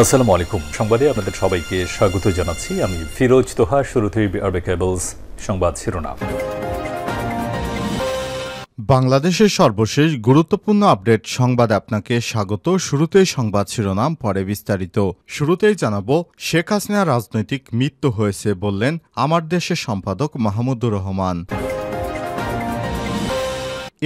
আসসালামু আলাইকুম। সংবাদে আপনাদের সবাইকে স্বাগত জানাচ্ছি। আমি ফিরোজ তোহা। শুরুতেই আরবে কেবলস সংবাদ শিরোনাম। বাংলাদেশের সর্বশেষ গুরুত্বপূর্ণ আপডেট সংবাদে আপনাকে স্বাগত। শুরুতেই সংবাদ শিরোনাম, পরে বিস্তারিত। শুরুতেই জানাবো, শেখ হাসিনার রাজনৈতিক মৃত্যু হয়েছে বললেন আমার দেশের সম্পাদক মাহমুদুর রহমান।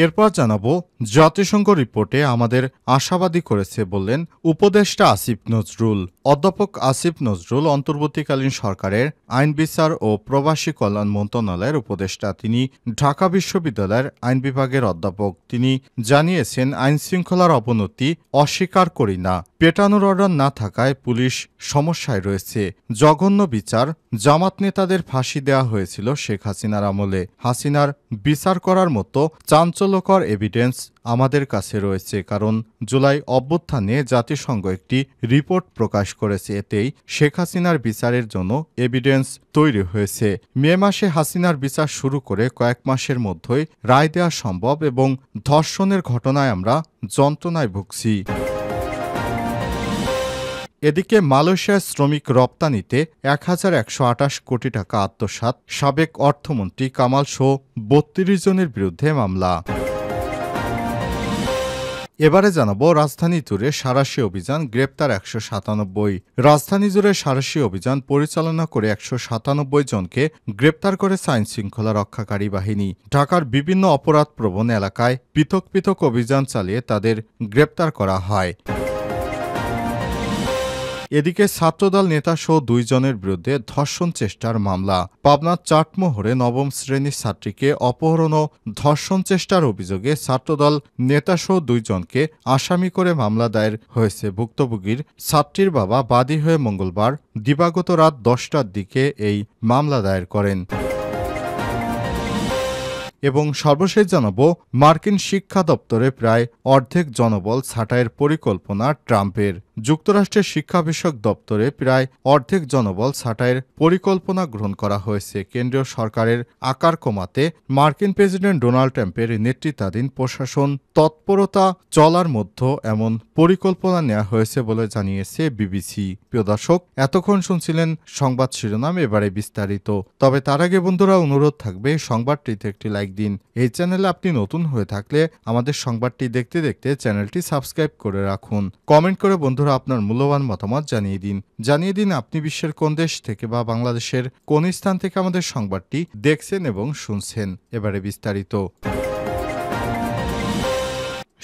এরপর জানাবো, জাতিসংঘ রিপোর্টে আমাদের আশাবাদী করেছে বললেন উপদেষ্টা আসিফ নজরুল। অধ্যাপক আসিফ নজরুল অন্তর্বর্তীকালীন সরকারের আইন বিচার ও প্রবাসী কল্যাণ মন্ত্রণালয়ের উপদেষ্টা। তিনি ঢাকা বিশ্ববিদ্যালয়ের আইন বিভাগের অধ্যাপক। তিনি জানিয়েছেন, আইন শৃঙ্খলার অবনতি অস্বীকার করি না। পেটানোর অর্ডার না থাকায় পুলিশ সমস্যায় রয়েছে। জঘন্য বিচার, জামাত নেতাদের ফাঁসি দেওয়া হয়েছিল শেখ হাসিনার আমলে। হাসিনার বিচার করার মতো চাঞ্চল্যকর এভিডেন্স আমাদের কাছে রয়েছে, কারণ জুলাই অভ্যুত্থানে জাতিসংঘ একটি রিপোর্ট প্রকাশ করেছে। এতেই শেখ হাসিনার বিচারের জন্য এভিডেন্স তৈরি হয়েছে। মে মাসে হাসিনার বিচার শুরু করে কয়েক মাসের মধ্যেই রায় দেওয়া সম্ভব এবং ধর্ষণের ঘটনায় আমরা যন্ত্রণায় ভুগছি। এদিকে মালয়েশিয়ার শ্রমিক রপ্তানিতে ১,১২৮ কোটি টাকা আত্মসাৎ, সাবেক অর্থমন্ত্রী কামাল সহ ৩২ জনের বিরুদ্ধে মামলা। এবারে জানাবো, রাজধানী জুড়ে সাঁড়াশি অভিযান, গ্রেপ্তার ১৯৭। রাজধানী জুড়ে সাঁড়াশি অভিযান পরিচালনা করে ১৯৭ জনকে গ্রেপ্তার করেছে আইন শৃঙ্খলা রক্ষাকারী বাহিনী। ঢাকার বিভিন্ন অপরাধপ্রবণ এলাকায় পৃথক পৃথক অভিযান চালিয়ে তাদের গ্রেপ্তার করা হয়। এদিকে ছাত্রদল নেতাসহ ২ জনের বিরুদ্ধে ধর্ষণ চেষ্টার মামলা। পাবনার চাটমোহরে নবম শ্রেণীর ছাত্রীকে অপহরণ ও ধর্ষণ চেষ্টার অভিযোগে ছাত্রদল নেতাসহ ২ জনকে আসামি করে মামলা দায়ের হয়েছে। ভুক্তভোগীর ছাত্রীর বাবা বাদী হয়ে মঙ্গলবার দিবাগত রাত ১০টার দিকে এই মামলা দায়ের করেন। এবং সর্বশেষ জানাবো, মার্কিন শিক্ষা দপ্তরে প্রায় অর্ধেক জনবল ছাঁটাইয়ের পরিকল্পনা ট্রাম্পের। যুক্তরাষ্ট্রের শিক্ষা বিষয়ক দপ্তরে প্রায় অর্ধেক জনবল ছাঁটাইয়ের পরিকল্পনা গ্রহণ করা হয়েছে। কেন্দ্রীয় সরকারের আকার কমাতে মার্কিন প্রেসিডেন্ট ডোনাল্ড ট্রাম্পের নেতৃত্বাধীন প্রশাসন তৎপরতা চলার মধ্যে এমন পরিকল্পনা নেওয়া হয়েছে বলে জানিয়েছে বিবিসি। প্রিয় দর্শক, এতক্ষণ শুনছিলেন সংবাদ শিরোনাম, এবারে বিস্তারিত। তবে তার আগে বন্ধুরা, অনুরোধ থাকবে সংবাদটিতে একটি লাইক দিন। এই চ্যানেলে আপনি নতুন হয়ে থাকলে আমাদের সংবাদটি দেখতে দেখতে চ্যানেলটি সাবস্ক্রাইব করে রাখুন। কমেন্ট করে বন্ধুরা আপনার মূল্যবান মতামত জানিয়ে দিন আপনি বিশ্বের কোন দেশ থেকে বা বাংলাদেশের কোন স্থান থেকে আমাদের সংবাদটি দেখছেন এবং শুনছেন। এবারে বিস্তারিত।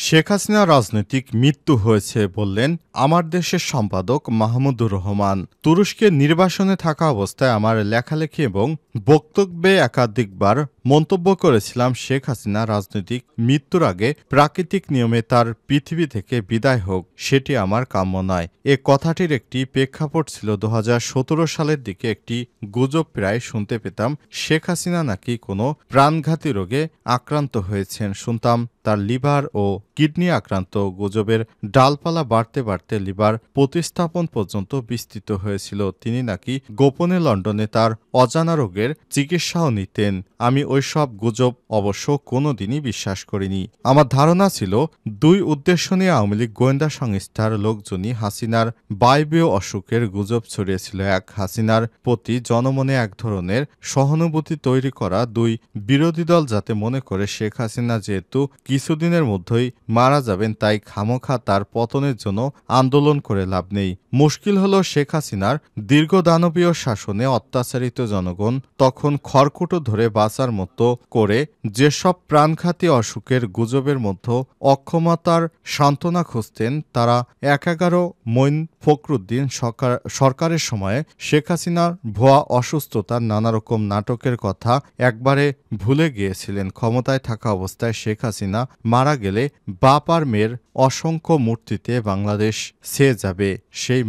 শেখ হাসিনার রাজনৈতিক মৃত্যু হয়েছে বললেন আমার দেশের সম্পাদক মাহমুদুর রহমান। তুরস্কের নির্বাসনে থাকা অবস্থায় আমার লেখালেখি এবং বক্তব্যে একাধিকবার মন্তব্য করেছিলাম, শেখ হাসিনা রাজনৈতিক মৃত্যুর আগে প্রাকৃতিক নিয়মে তার পৃথিবী থেকে বিদায় হোক, সেটি আমার কাম্য নয়। এ কথাটির একটি প্রেক্ষাপট ছিল ২০১৭ সালের দিকে একটি গুজব প্রায় শুনতে পেতাম, শেখ হাসিনা নাকি কোনো প্রাণঘাতী রোগে আক্রান্ত হয়েছেন। শুনতাম তার লিভার ও কিডনি আক্রান্ত। গুজবের ডালপালা বাড়তে বাড়তে লিভার প্রতিস্থাপন পর্যন্ত বিস্তৃত হয়েছিল। তিনি নাকি গোপনে লন্ডনে তার অজানা রোগের চিকিৎসাও নিতেন। আমি ওইসব গুজব অবশ্য কোনোদিনই বিশ্বাস করিনি। আমার ধারণা ছিল ২ উদ্দেশ্য নিয়ে আওয়ামী লীগ গোয়েন্দা সংস্থার লোকজনই হাসিনার বায়বীয় অসুখের গুজব ছড়িয়েছিল। এক, হাসিনার প্রতি জনমনে এক ধরনের সহানুভূতি তৈরি করা। ২, বিরোধী দল যাতে মনে করে শেখ হাসিনা যেহেতু কিছুদিনের মধ্যেই মারা যাবেন, তাই খামোখা তার পতনের জন্য আন্দোলন করে লাভ নেই। মুশকিল হলো, শেখ হাসিনার দীর্ঘ দানবীয় শাসনে অত্যাচারিত জনগণ তখন খড়কুটো ধরে বাঁচার মতো করে যেসব প্রাণঘাতী অসুখের গুজবের মধ্যে অক্ষমতার সান্ত্বনা খুঁজতেন, তারা ১১ মঈন ফখরুদ্দীন সরকারের সময়ে শেখ হাসিনার ভুয়া অসুস্থতার নানারকম নাটকের কথা একবারে ভুলে গিয়েছিলেন। ক্ষমতায় থাকা অবস্থায় শেখ হাসিনা মারা গেলে বাপ আর মেয়ের অসংখ্য মূর্তিতে বাংলাদেশ ছেয়ে যাবে, সেই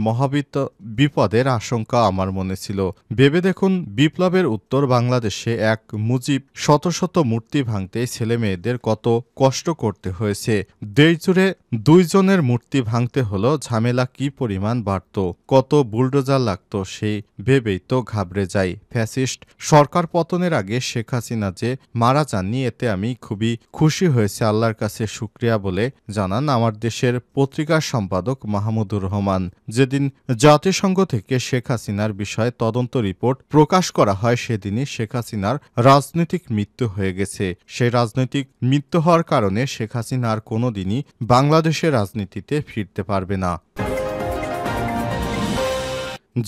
বিপদের আশঙ্কা আমার মনে ছিল। ভেবে দেখুন, বিপ্লবের উত্তর বাংলাদেশে এক মুজিব শত শত মূর্তি ভাঙতে ছেলে মেয়েদের কত কষ্ট করতে হয়েছে। দেশ জুড়ে ২ জনের মূর্তি ভাঙতে হলো, ঝামেলা কি পরিমাণ বাড়ত, কত বুলডোজার লাগত, সেই ভেবেই তো ঘাবড়ে যাই। ফ্যাসিস্ট সরকার পতনের আগে শেখ হাসিনা যে মারা যাননি, এতে আমি খুবই খুশি হয়েছে, আল্লাহর কাছে শুকরিয়া বলে জানান আমার দেশের পত্রিকার সম্পাদক মাহমুদুর রহমান। যেদিন জাতিসংঘ থেকে শেখ হাসিনার বিষয়ে তদন্ত রিপোর্ট প্রকাশ করা হয় সেদিনই শেখ হাসিনার রাজনৈতিক মৃত্যু হয়ে গেছে। সেই রাজনৈতিক মৃত্যু হওয়ার কারণে শেখ হাসিনা আর কোনোদিনই বাংলাদেশের রাজনীতিতে ফিরতে পারবে না।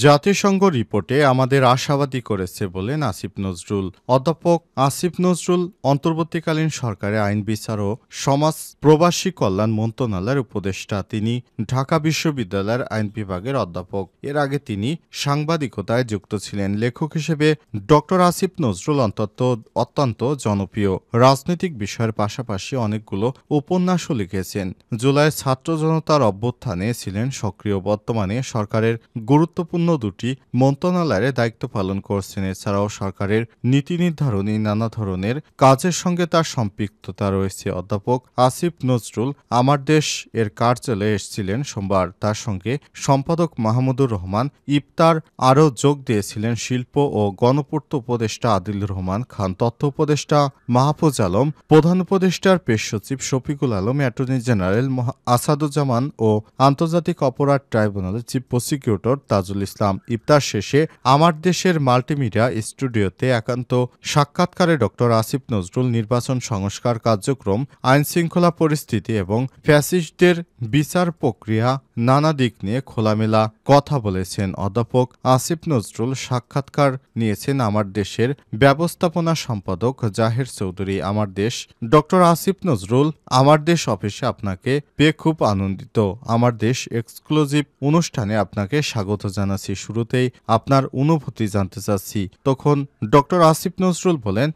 জাতিসংঘ রিপোর্টে আমাদের আশাবাদী করেছে বলেন আসিফ নজরুল। অধ্যাপক আসিফ নজরুল অন্তর্বর্তীকালীন সরকারে আইন বিচার ও সমাজ প্রবাসী কল্যাণ মন্ত্রণালয়ের উপদেষ্টা। তিনি ঢাকা বিশ্ববিদ্যালয়ের আইন বিভাগের অধ্যাপক। এর আগে তিনি সাংবাদিকতায় যুক্ত ছিলেন। লেখক হিসেবে ডক্টর আসিফ নজরুল অত্যন্ত জনপ্রিয়। রাজনৈতিক বিষয়ের পাশাপাশি অনেকগুলো উপন্যাসও লিখেছেন। জুলাই ছাত্র জনতার অভ্যুত্থানে ছিলেন সক্রিয়। বর্তমানে সরকারের গুরুত্বপূর্ণ দুটি মন্ত্রণালয়ের দায়িত্ব পালন করছেন। এছাড়াও সরকারের নীতি নির্ধারণী নানা ধরনের কাজের সঙ্গে তার সম্পৃক্ততা রয়েছে। অধ্যাপক আসিফ নজরুল আমার দেশ এর কার্যালয়ে এসেছিলেন সোমবার। তার সঙ্গে সম্পাদক মাহমুদুর রহমান ইফতার আরও যোগ দিয়েছিলেন শিল্প ও গণপূর্ত উপদেষ্টা আদিলুর রহমান খান, তথ্য উপদেষ্টা মাহফুজ আলম, প্রধান উপদেষ্টার প্রেস সচিব শফিকুল আলম, অ্যাটর্নি জেনারেল আসাদুজ্জামান ও আন্তর্জাতিক অপরাধ ট্রাইব্যুনালের চিফ প্রসিকিউটর তাজুল ইসলাম। ইফতার শেষে আমার দেশের মাল্টিমিডিয়া স্টুডিওতে একান্ত সাক্ষাৎকারে ডক্টর আসিফ নজরুল নির্বাচন সংস্কার কার্যক্রম, আইনশৃঙ্খলা পরিস্থিতি এবং ফ্যাসিস্টদের বিচার প্রক্রিয়া নানা দিক নিয়ে খোলামেলা কথা বলেছেন। অধ্যাপক আসিফ নজরুল সাক্ষাৎকার নিয়েছেন আমার দেশের ব্যবস্থাপনা সম্পাদক জাহের চৌধুরী। আমার দেশ ডক্টর আসিফ নজরুল আমার দেশ অফিসে আপনাকে পেয়ে খুব আনন্দিত। আমার দেশ এক্সক্লুসিভ অনুষ্ঠানে আপনাকে স্বাগত জানাচ্ছি। শুরুতেই আপনার অনুভূতি জানতে চাচ্ছি। তখন ডক্টর আসিফ নজরুল বলেন,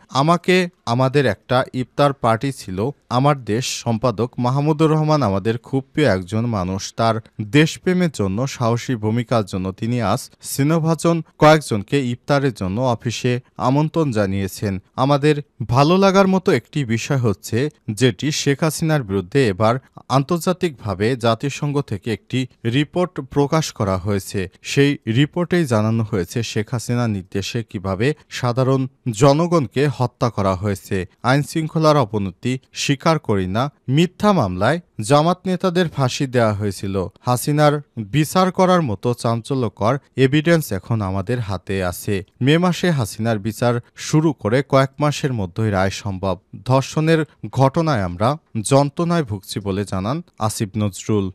আমাদের একটা ইফতার পার্টি ছিল। আমার দেশ সম্পাদক মাহমুদুর রহমান আমাদের খুব প্রিয় একজন মানুষ। তার দেশপ্রেমের জন্য, সাহসী ভূমিকার জন্য তিনি আজ স্নেহভাজন কয়েকজনকে ইফতারের জন্য অফিসে আমন্ত্রণ জানিয়েছেন। আমাদের ভালো লাগার মতো একটি বিষয় হচ্ছে যেটি শেখ হাসিনার বিরুদ্ধে এবার আন্তর্জাতিকভাবে জাতিসংঘ থেকে একটি রিপোর্ট প্রকাশ করা হয়েছে। সেই রিপোর্টেই জানানো হয়েছে শেখ হাসিনার নির্দেশে কিভাবে সাধারণ জনগণকে হত্যা করা হয়েছে। আইন শৃঙ্খলার অবনতি স্বীকার করি না, মিথ্যা মামলায় জামাত নেতাদের ফাঁসি দেওয়া হয়েছিল। হাসিনার বিচার করার মতো চাঞ্চল্যকর এভিডেন্স এখন আমাদের হাতে আছে। মে মাসে হাসিনার বিচার শুরু করে কয়েক মাসের মধ্যেই রায় সম্ভব। ধর্ষণের ঘটনায় আমরা যন্ত্রণায় ভুগছি বলে জানান আসিফ নজরুল।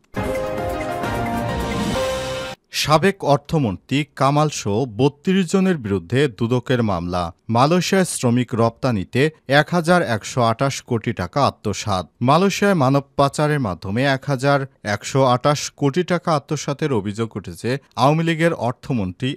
সাবেক অর্থমন্ত্রী কামাল সহ ৩২ জনের বিরুদ্ধে দুদকের মামলা। মালয়েশিয়ায় শ্রমিক রপ্তানিতে ১,১২৮ কোটি টাকা আত্মসাৎ। মালয়েশিয়ায় মানব পাচারের মাধ্যমে ১,১২৮ কোটি টাকা আত্মসাতের অভিযোগ উঠেছে আওয়ামী লীগের অর্থমন্ত্রী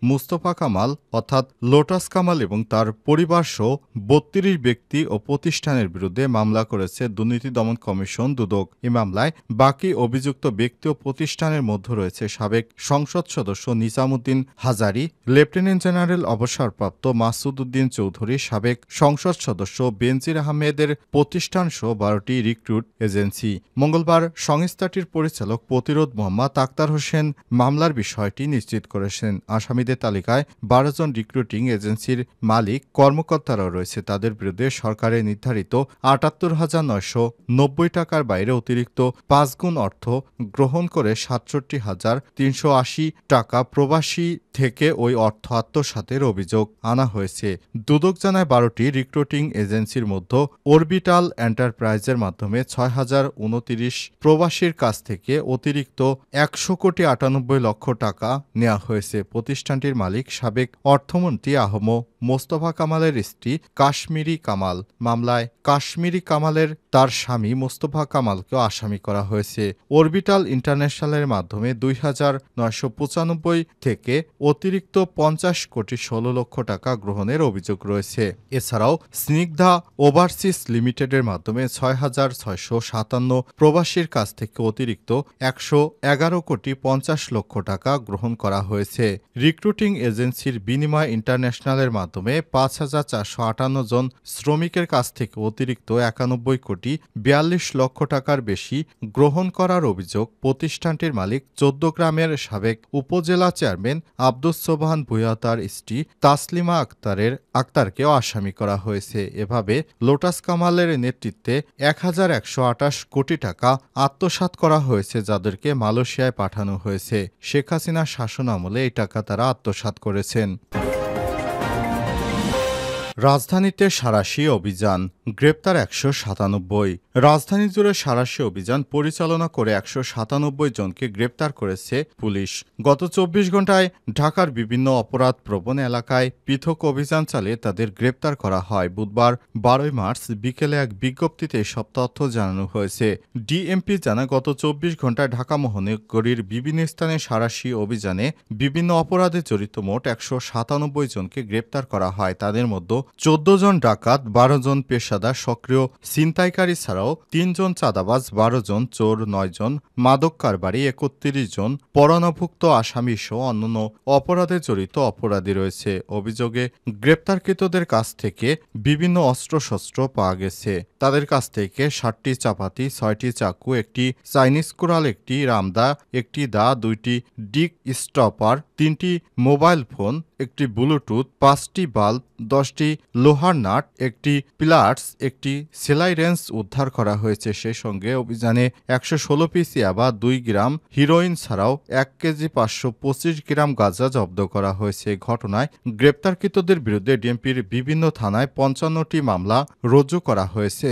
মুস্তফা কামাল অর্থাৎ লোটাস কামাল এবং তার পরিবারসহ ৩২ ব্যক্তি ও প্রতিষ্ঠানের বিরুদ্ধে মামলা করেছে দুর্নীতি দমন কমিশন দুদক। এই মামলায় বাকি অভিযুক্ত ব্যক্তি ও প্রতিষ্ঠানের মধ্যে রয়েছে সাবেক সংসদ সদস্য নিজামুদ্দিন হাজারি, লেফটেন্যান্ট জেনারেল অবসরপ্রাপ্ত মাসুদ উদ্দিন চৌধুরী, সাবেক সংসদ সদস্য বেনজির আহমেদের প্রতিষ্ঠানসহ ১২টি রিক্রুট এজেন্সি। মঙ্গলবার সংস্থাটির পরিচালক প্রতিরোধ মোহাম্মদ আক্তার হোসেন মামলার বিষয়টি নিশ্চিত করেছেন। আসামিদের তালিকায় ১২ জন রিক্রুটিং এজেন্সির মালিক কর্মকর্তারাও রয়েছে। তাদের বিরুদ্ধে সরকারের নির্ধারিত ৭৮,৯৯০ টাকার বাইরে অতিরিক্ত ৫ গুণ অর্থ গ্রহণ করে ৬৭,৩৮০ টাকা প্রবাসী থেকে ওই অর্থ আত্মসাতের অভিযোগ আনা হয়েছে। দুদক জানায় ১২টি রিক্রুটিং এজেন্সির মধ্যে অরবিটাল এন্টারপ্রাইজের মাধ্যমে ৬,০২৯ প্রবাসীর কাছ থেকে অতিরিক্ত ১০০,৯৮ লক্ষ টাকা নেওয়া হয়েছে। প্রতিষ্ঠানটির মালিক সাবেক অর্থমন্ত্রী মোস্তফা কামালের স্ত্রী কাশ্মীরি কামাল। মামলায় কাশ্মীরি কামালের তার স্বামী মোস্তফা কামালকেও আসামি করা হয়েছে। অরবিটাল ইন্টারন্যাশনালের মাধ্যমে ২,৯৯৫ থেকে অতিরিক্ত ৫০,১৬ লক্ষ টাকা গ্রহণের অভিযোগ রয়েছে। এছাড়াও স্নিগ্ধা ওভারসিজ লিমিটেডের মাধ্যমে ৬,৬৫৭ প্রবাসীর কাছ থেকে অতিরিক্ত ১১,৫০ লক্ষ টাকা গ্রহণ করা হয়েছে। রিক্রুটিং এজেন্সির বিনিময় ইন্টারন্যাশনালের মাধ্যমে ৫,৪৫৮ জন শ্রমিকের কাছ থেকে অতিরিক্ত ৯১,২ লক্ষ টাকার বেশি গ্রহণ করার অভিযোগ প্রতিষ্ঠানটির মালিক ১৪ গ্রামের সাবেক উপজেলা চেয়ারম্যান আব্দুস সোবহান ভূঁইয়া তার স্ত্রী তাসলিমা আক্তারকেও আসামি করা হয়েছে। এভাবে লোটাস কামালের নেতৃত্বে ১,১২৮ কোটি টাকা আত্মসাৎ করা হয়েছে, যাদেরকে মালয়েশিয়ায় পাঠানো হয়েছে। শেখ হাসিনার শাসনামলে এই টাকা তারা আত্মসাৎ করেছেন। রাজধানীতে সাঁড়াশি অভিযান, গ্রেপ্তার ১৯৭। রাজধানী জুড়ে সাঁড়াশি অভিযান পরিচালনা করে ১৯৭ জনকে গ্রেপ্তার করেছে পুলিশ। গত ২৪ ঘণ্টায় ঢাকার বিভিন্ন অপরাধপ্রবণ এলাকায় পৃথক অভিযান চালিয়ে তাদের গ্রেপ্তার করা হয়। বুধবার ১২ মার্চ বিকেলে এক বিজ্ঞপ্তিতে এসব তথ্য জানানো হয়েছে। ডিএমপি জানায়, গত ২৪ ঘণ্টায় ঢাকা মহানগরীর বিভিন্ন স্থানে সাঁড়াশি অভিযানে বিভিন্ন অপরাধে জড়িত মোট ১৯৭ জনকে গ্রেপ্তার করা হয়। তাদের মধ্যে ১৪ জন ডাকাত, ১২ জন পেশাদার সক্রিয় ছিনতাইকারী ছাড়াও ৩ জন চাঁদাবাজ, ১২ জন চোর, ৯ জন মাদক কারবারি, ৩১ জন পরানভুক্ত আসামি সহ অন্যান্য অপরাধে জড়িত অপরাধী রয়েছে। অভিযোগে গ্রেপ্তারকৃতদের কাছ থেকে বিভিন্ন অস্ত্রশস্ত্র পাওয়া গেছে। তাদের কাছ থেকে ৬০টি চাপাতি, ৬টি চাকু, একটি চাইনিজ কুড়াল, একটি রামদা, একটি দা, ২টি ডিক স্টপার, ৩টি মোবাইল ফোন, একটি ব্লুটুথ, ৫টি বাল্ব, ১০টি লোহার নাট, একটি প্লার্স, একটি সেলাই রেঞ্জ উদ্ধার করা হয়েছে। সেই সঙ্গে অভিযানে ১১৬ পিস ইয়াবা, ২ গ্রাম হিরোইন ছাড়াও ১ কেজি ৫২৫ গ্রাম গাঁজা জব্দ করা হয়েছে। ঘটনায় গ্রেপ্তারকৃতদের বিরুদ্ধে ডিএমপির বিভিন্ন থানায় ৫৫টি মামলা রুজু করা হয়েছে।